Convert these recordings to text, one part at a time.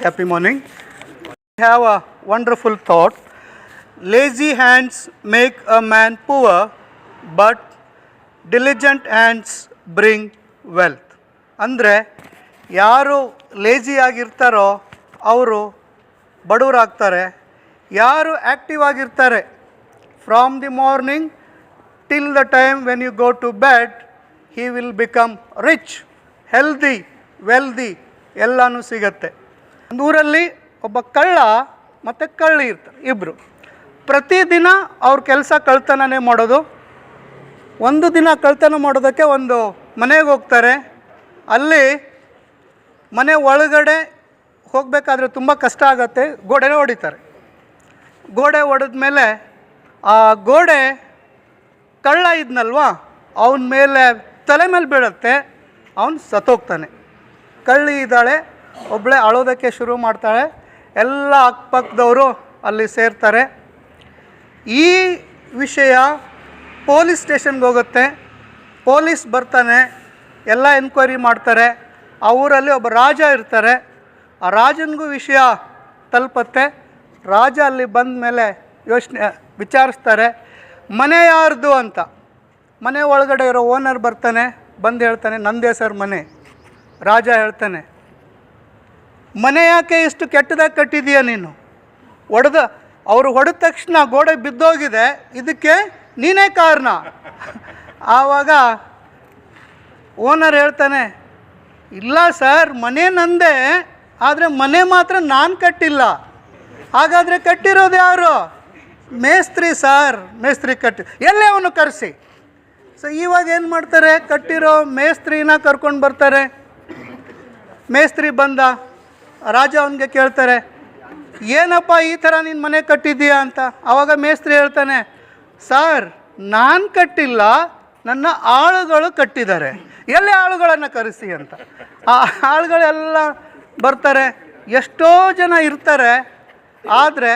Happy morning. I have a wonderful thought. Lazy hands make a man poor, but diligent hands bring wealth. ಅಂದರೆ ಯಾರು lazy ಆಗಿರ್ತಾರೋ ಅವರು ಬಡವರಾಗ್ತಾರೆ. ಯಾರು active ಆಗಿರ್ತಾರೆ from the morning till the time when you go to bed, he will become rich, healthy, wealthy ಎಲ್ಲನೂ ಸಿಗತ್ತೆ. ಒಂದು ಊರಲ್ಲಿ ಒಬ್ಬ ಕಳ್ಳ ಮತ್ತು ಕಳ್ಳಿ ಇರ್ತಾರೆ, ಇಬ್ಬರು. ಪ್ರತಿದಿನ ಅವ್ರ ಕೆಲಸ ಕಳ್ತನನೇ ಮಾಡೋದು. ಒಂದು ದಿನ ಕಳ್ತನ ಮಾಡೋದಕ್ಕೆ ಒಂದು ಮನೆಗೆ ಹೋಗ್ತಾರೆ. ಅಲ್ಲಿ ಮನೆ ಒಳಗಡೆ ಹೋಗಬೇಕಾದ್ರೆ ತುಂಬ ಕಷ್ಟ ಆಗುತ್ತೆ. ಗೋಡೆನೇ ಹೊಡಿತಾರೆ. ಗೋಡೆ ಹೊಡೆದ ಮೇಲೆ ಆ ಗೋಡೆ ಕಳ್ಳ ಇದ್ನಲ್ವಾ ಅವನ ಮೇಲೆ ತಲೆ ಮೇಲೆ ಬೀಳುತ್ತೆ. ಅವನು ಸತ್ತೋಗ್ತಾನೆ. ಕಳ್ಳಿ ಇದ್ದಾಳೆ, ಒಬ್ಬಳೇ ಅಳೋದಕ್ಕೆ ಶುರು ಮಾಡ್ತಾಳೆ. ಎಲ್ಲ ಅಕ್ಕಪಕ್ಕದವರು ಅಲ್ಲಿ ಸೇರ್ತಾರೆ. ಈ ವಿಷಯ ಪೊಲೀಸ್ ಸ್ಟೇಷನ್ಗೆ ಹೋಗುತ್ತೆ. ಪೊಲೀಸ್ ಬರ್ತಾನೆ, ಎಲ್ಲ ಎನ್ಕ್ವೈರಿ ಮಾಡ್ತಾರೆ. ಆ ಊರಲ್ಲಿ ಒಬ್ಬ ರಾಜ ಇರ್ತಾರೆ. ಆ ರಾಜನಿಗೂ ವಿಷಯ ತಲುಪತ್ತೆ. ರಾಜ ಅಲ್ಲಿ ಬಂದ ಮೇಲೆ ವಿಚಾರಿಸ್ತಾರೆ, ಮನೆ ಯಾರ್ದು ಅಂತ. ಮನೆ ಒಳಗಡೆ ಇರೋ ಓನರ್ ಬರ್ತಾನೆ, ಬಂದು ಹೇಳ್ತಾನೆ, ನಂದೇ ಸರ್ ಮನೆ. ರಾಜ ಹೇಳ್ತಾನೆ, ಮನೆ ಯಾಕೆ ಇಷ್ಟು ಕೆಟ್ಟದಾಗಿ ಕಟ್ಟಿದೀಯ ನೀನು? ಅವರು ಹೊಡೆದ ತಕ್ಷಣ ಗೋಡೆ ಬಿದ್ದೋಗಿದೆ, ಇದಕ್ಕೆ ನೀನೇ ಕಾರಣ. ಆವಾಗ ಓನರ್ ಹೇಳ್ತಾನೆ, ಇಲ್ಲ ಸರ್, ಮನೆ ನಂದೇ, ಆದರೆ ಮನೆ ಮಾತ್ರ ನಾನು ಕಟ್ಟಿಲ್ಲ. ಹಾಗಾದರೆ ಕಟ್ಟಿರೋದು ಯಾರು? ಮೇಸ್ತ್ರಿ ಸರ್, ಮೇಸ್ತ್ರಿ ಎಲ್ಲೇ ಅವನು ಕರೆಸಿ. ಸೊ ಇವಾಗ ಏನು ಮಾಡ್ತಾರೆ, ಕಟ್ಟಿರೋ ಮೇಸ್ತ್ರಿನ ಕರ್ಕೊಂಡು ಬರ್ತಾರೆ. ಮೇಸ್ತ್ರಿ ಬಂದ, ರಾಜ ಅವನಿಗೆ ಕೇಳ್ತಾರೆ, ಏನಪ್ಪ ಈ ಥರ ನೀನು ಮನೆ ಕಟ್ಟಿದ್ದೀಯಾ ಅಂತ. ಆವಾಗ ಮೇಸ್ತ್ರಿ ಹೇಳ್ತಾನೆ, ಸರ್ ನಾನು ಕಟ್ಟಿಲ್ಲ, ನನ್ನ ಆಳುಗಳು ಕಟ್ಟಿದ್ದಾರೆ, ಎಲ್ಲಿ ಆಳುಗಳನ್ನು ಕರೆಸಿ ಅಂತ. ಆ ಆಳುಗಳೆಲ್ಲ ಬರ್ತಾರೆ. ಎಷ್ಟೋ ಜನ ಇರ್ತಾರೆ, ಆದರೆ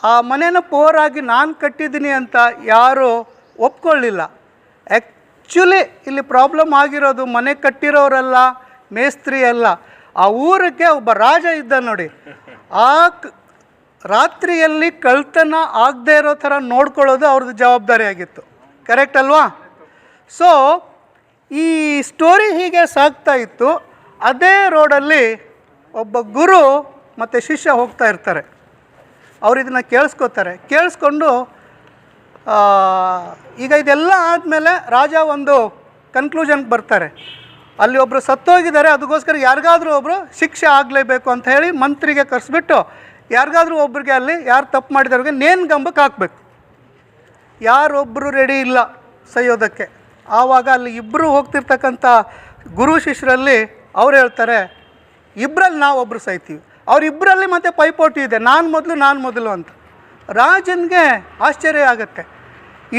ಆ ಮನೇನ ಪೋರಾಗಿ ನಾನು ಕಟ್ಟಿದ್ದೀನಿ ಅಂತ ಯಾರೂ ಒಪ್ಕೊಳ್ಳಿಲ್ಲ. ಆ್ಯಕ್ಚುಲಿ ಇಲ್ಲಿ ಪ್ರಾಬ್ಲಮ್ ಆಗಿರೋದು ಮನೆ ಕಟ್ಟಿರೋರಲ್ಲ, ಮೇಸ್ತ್ರಿ ಅಲ್ಲ. ಆ ಊರಿಗೆ ಒಬ್ಬ ರಾಜ ಇದ್ದ ನೋಡಿ. ಆ ರಾತ್ರಿಯಲ್ಲಿ ಕಳ್ತನ ಆಗದೆ ಇರೋ ಥರ ನೋಡ್ಕೊಳ್ಳೋದು ಅವ್ರದ್ದು ಜವಾಬ್ದಾರಿ ಆಗಿತ್ತು. ಕರೆಕ್ಟ್ ಅಲ್ವಾ? ಸೊ ಈ ಸ್ಟೋರಿ ಹೀಗೆ ಸಾಗ್ತಾ ಇತ್ತು. ಅದೇ ರೋಡಲ್ಲಿ ಒಬ್ಬ ಗುರು ಮತ್ತು ಶಿಷ್ಯ ಹೋಗ್ತಾ ಇರ್ತಾರೆ. ಅವ್ರು ಇದನ್ನು ಕೇಳಿಸ್ಕೊಂಡು ಈಗ ಇದೆಲ್ಲ ಆದಮೇಲೆ ರಾಜ ಒಂದು ಕನ್ಕ್ಲೂಷನ್ಗೆ ಬರ್ತಾರೆ. ಅಲ್ಲಿ ಒಬ್ಬರು ಸತ್ತೋಗಿದ್ದಾರೆ, ಅದಕ್ಕೋಸ್ಕರ ಯಾರಿಗಾದ್ರೂ ಒಬ್ಬರು ಶಿಕ್ಷೆ ಆಗಲೇಬೇಕು ಅಂತ ಹೇಳಿ ಮಂತ್ರಿಗೆ ಕರೆಸ್ಬಿಟ್ಟು ಯಾರಿಗಾದ್ರೂ ಒಬ್ರಿಗೆ ಅಲ್ಲಿ ಯಾರು ತಪ್ಪು ಮಾಡಿದವ್ರಿಗೆ ನೇಣುಗಂಬಕ್ಕೆ ಹಾಕಬೇಕು. ಯಾರೊಬ್ಬರು ರೆಡಿ ಇಲ್ಲ ಸೈಯೋದಕ್ಕೆ. ಆವಾಗ ಅಲ್ಲಿ ಇಬ್ಬರು ಹೋಗ್ತಿರ್ತಕ್ಕಂಥ ಗುರು ಶಿಷ್ಯರಲ್ಲಿ ಅವ್ರು ಹೇಳ್ತಾರೆ, ಇಬ್ಬರಲ್ಲಿ ನಾವು ಒಬ್ಬರು ಸಾಯ್ತೀವಿ. ಅವರಿಬ್ಬರಲ್ಲಿ ಮತ್ತೆ ಪೈಪೋಟಿ ಇದೆ, ನಾನು ಮೊದಲು ಅಂತ. ರಾಜನಿಗೆ ಆಶ್ಚರ್ಯ ಆಗುತ್ತೆ,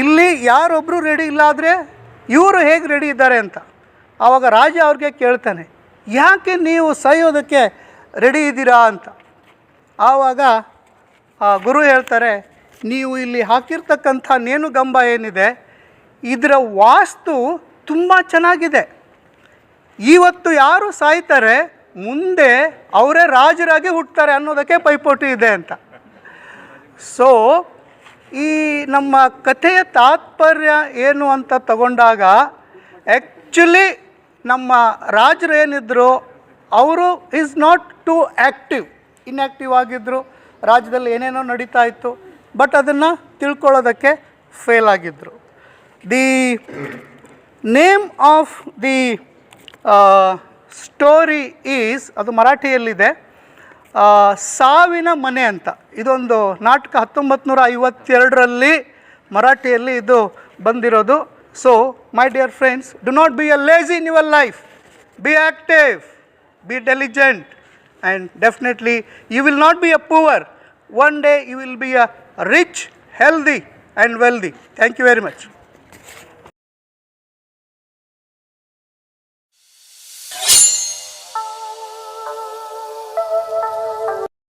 ಇಲ್ಲಿ ಯಾರೊಬ್ಬರು ರೆಡಿ ಇಲ್ಲ ಆದರೆ ಇವರು ಹೇಗೆ ರೆಡಿ ಇದ್ದಾರೆ ಅಂತ. ಆವಾಗ ರಾಜ ಅವ್ರಿಗೆ ಕೇಳ್ತಾನೆ, ಯಾಕೆ ನೀವು ಸಾಯೋದಕ್ಕೆ ರೆಡಿ ಇದ್ದೀರಾ ಅಂತ. ಆವಾಗ ಆ ಗುರು ಹೇಳ್ತಾರೆ, ನೀವು ಇಲ್ಲಿ ಹಾಕಿರ್ತಕ್ಕಂಥ ನೇಣುಗಂಬ ಏನಿದೆ, ಇದರ ವಾಸ್ತು ತುಂಬ ಚೆನ್ನಾಗಿದೆ. ಇವತ್ತು ಯಾರು ಸಾಯ್ತಾರೆ, ಮುಂದೆ ಅವರೇ ರಾಜರಾಗಿ ಹುಟ್ಟುತ್ತಾರೆ ಅನ್ನೋದಕ್ಕೆ ಪೈಪೋಟಿ ಇದೆ ಅಂತ. ಸೊ ಈ ನಮ್ಮ ಕಥೆಯ ತಾತ್ಪರ್ಯ ಏನು ಅಂತ ತಗೊಂಡಾಗ, ಆ್ಯಕ್ಚುಲಿ ನಮ್ಮ ರಾಜರು ಏನಿದ್ರು ಅವರು is not too active, inactive ಆಗಿದ್ದರು. ರಾಜ್ಯದಲ್ಲಿ ಏನೇನೋ ನಡೀತಾ ಇತ್ತು, ಬಟ್ ಅದನ್ನು ತಿಳ್ಕೊಳ್ಳೋದಕ್ಕೆ ಫೇಲ್ ಆಗಿದ್ದರು. The name of the story is, ಅದು ಮರಾಠಿಯಲ್ಲಿದೆ, ಸಾವಿನ ಮನೆ ಅಂತ. ಇದೊಂದು ನಾಟಕ 1952ರಲ್ಲಿ ಮರಾಠಿಯಲ್ಲಿ ಇದು ಬಂದಿರೋದು. So my dear friends, do not be a lazy in your life, B active, B diligent, and definitely you will not be a poor. One day you will be a rich, healthy and wealthy. Thank you very much.